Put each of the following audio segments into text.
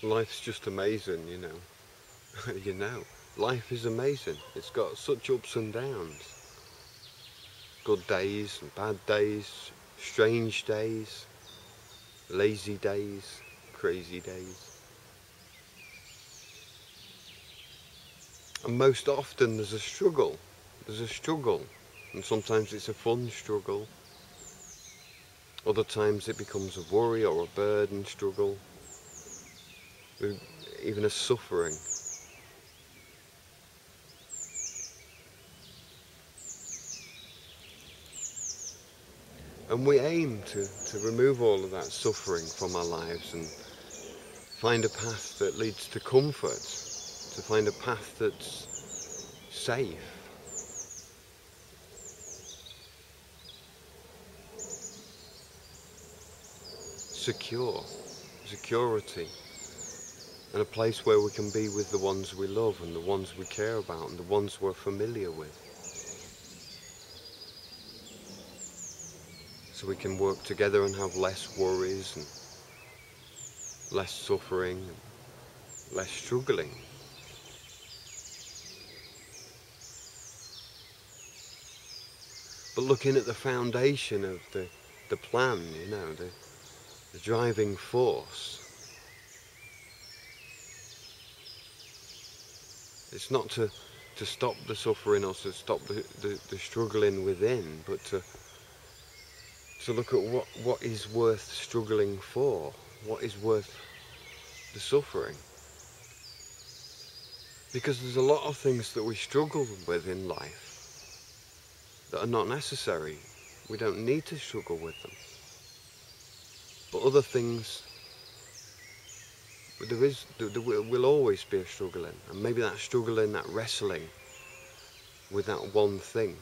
Life's just amazing, you know. You know, life is amazing. It's got such ups and downs. Good days and bad days, strange days, lazy days, crazy days. And most often there's a struggle. There's a struggle. And sometimes it's a fun struggle. Other times it becomes a worry or a burden struggle. Even a suffering. And we aim to remove all of that suffering from our lives and find a path that leads to comfort, to find a path that's safe. Secure, security, and a place where we can be with the ones we love and the ones we care about and the ones we're familiar with. So we can work together and have less worries and less suffering and less struggling. But looking at the foundation of the plan, you know, the driving force, it's not to stop the suffering or to stop the struggling within, but to look at what is worth struggling for, what is worth the suffering. Because there's a lot of things that we struggle with in life that are not necessary. We don't need to struggle with them. But other things, there will always be a struggling, and maybe that struggling, that wrestling with that one thing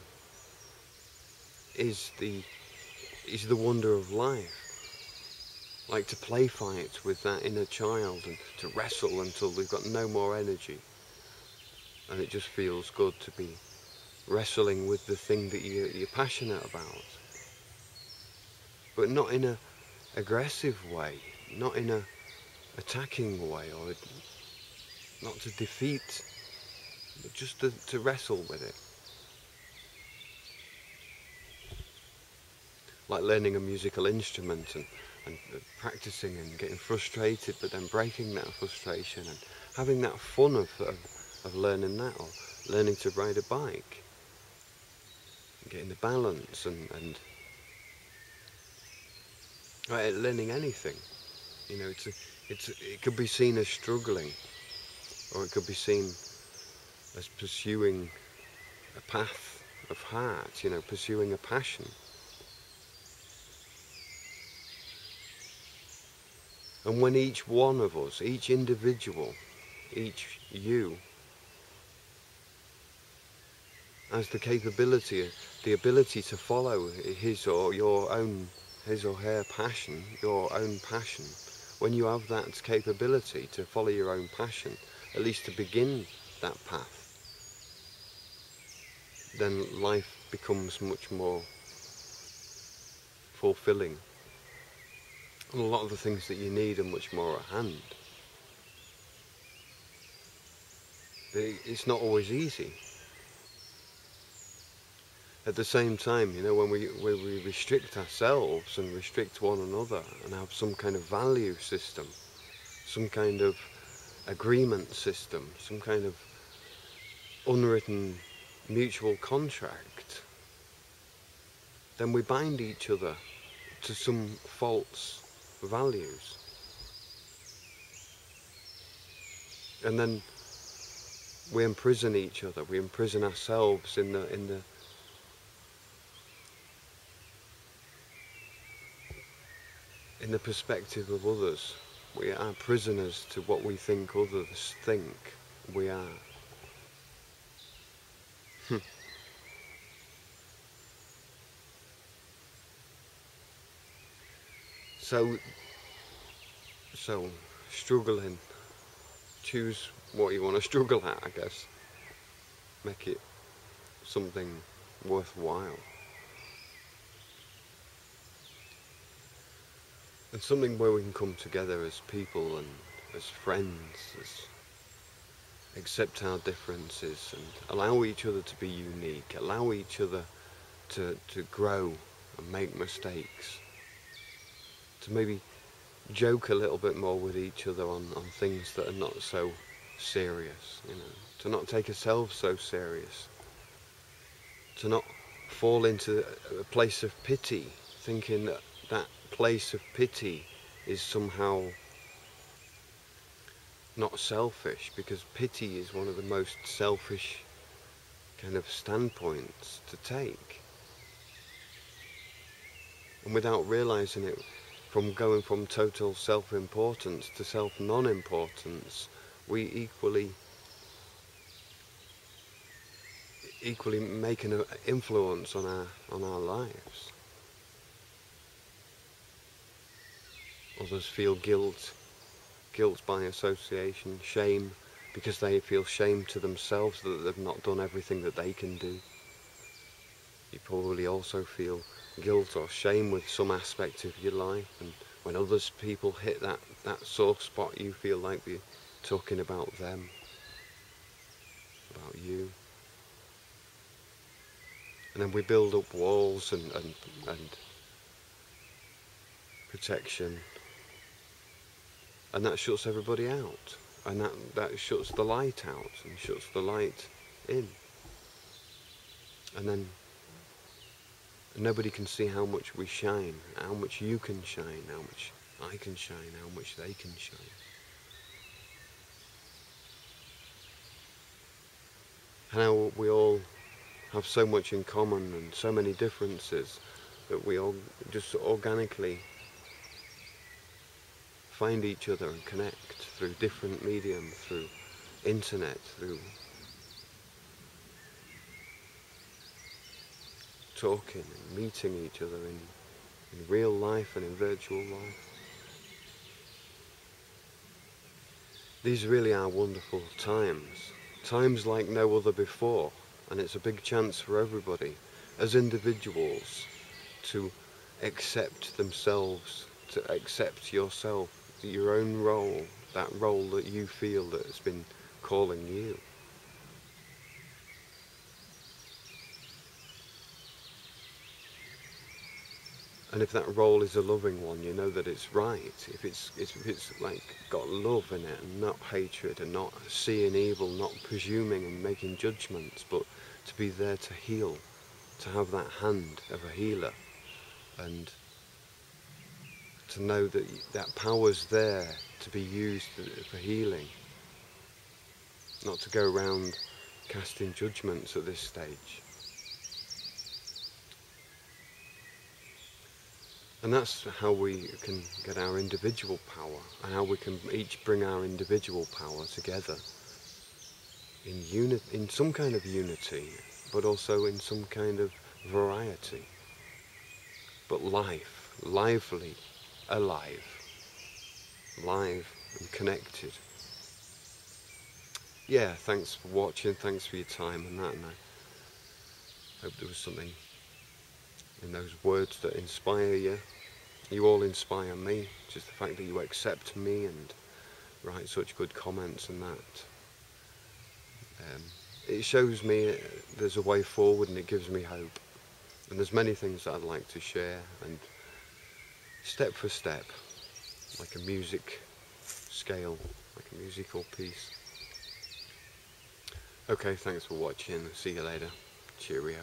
is the wonder of life. Like to play fight with that inner child and to wrestle until we've got no more energy. And it just feels good to be wrestling with the thing that you're passionate about. But not in a aggressive way, not in a attacking way, or not to defeat, but just to wrestle with it. Like learning a musical instrument and practicing and getting frustrated, but then breaking that frustration and having that fun of learning that, or learning to ride a bike, and getting the balance and right, learning anything. You know, it could be seen as struggling, or it could be seen as pursuing a path of heart, you know, pursuing a passion. And when each one of us, each individual, each you, has the capability, the ability to follow his or her passion, your own passion, when you have that capability to follow your own passion, at least to begin that path, then life becomes much more fulfilling. And a lot of the things that you need are much more at hand. But it's not always easy. At the same time, you know, when we restrict ourselves and restrict one another and have some kind of value system, some kind of agreement system, some kind of unwritten mutual contract, then we bind each other to some false values. And then we imprison each other, we imprison ourselves in the perspective of others. We are prisoners to what we think others think we are. So struggling. Choose what you want to struggle at, I guess. Make it something worthwhile. And something where we can come together as people and as friends, as accept our differences and allow each other to be unique, allow each other to grow and make mistakes, to maybe joke a little bit more with each other on things that are not so serious, to not take ourselves so serious, to not fall into a place of pity, thinking that that place of pity is somehow not selfish, because pity is one of the most selfish kind of standpoints to take. And without realizing it, from going from total self-importance to self-non-importance, we equally make an influence on our lives. Others feel guilt by association, shame, because they feel shame to themselves that they've not done everything that they can do. You probably also feel guilt or shame with some aspect of your life, and when others people hit that sore spot, you feel like you're talking about them, about you. And then we build up walls and protection, and that shuts everybody out, and that shuts the light out and shuts the light in, and then nobody can see how much we shine, how much you can shine, how much I can shine, how much they can shine. How we all have so much in common and so many differences that we all just organically find each other and connect through different medium, through internet, through talking and meeting each other in real life and in virtual life. These really are wonderful times like no other before, and it's a big chance for everybody as individuals to accept themselves, to accept yourself, your own role, that role that you feel that has been calling you. And if that role is a loving one, you know that it's right. If it's like got love in it and not hatred and not seeing evil, not presuming and making judgments, but to be there to heal, to have that hand of a healer, and to know that that power's there to be used for healing, not to go around casting judgments at this stage. And that's how we can get our individual power, and how we can each bring our individual power together in some kind of unity, but also in some kind of variety. But lively, alive, live and connected. Yeah, thanks for watching, thanks for your time and that, and I hope there was something in those words that inspire you. You all inspire me, just the fact that you accept me and write such good comments and that. It shows me there's a way forward, and it gives me hope. And there's many things that I'd like to share, and step for step, like a music scale, like a musical piece. Okay, thanks for watching. See you later. Cheerio.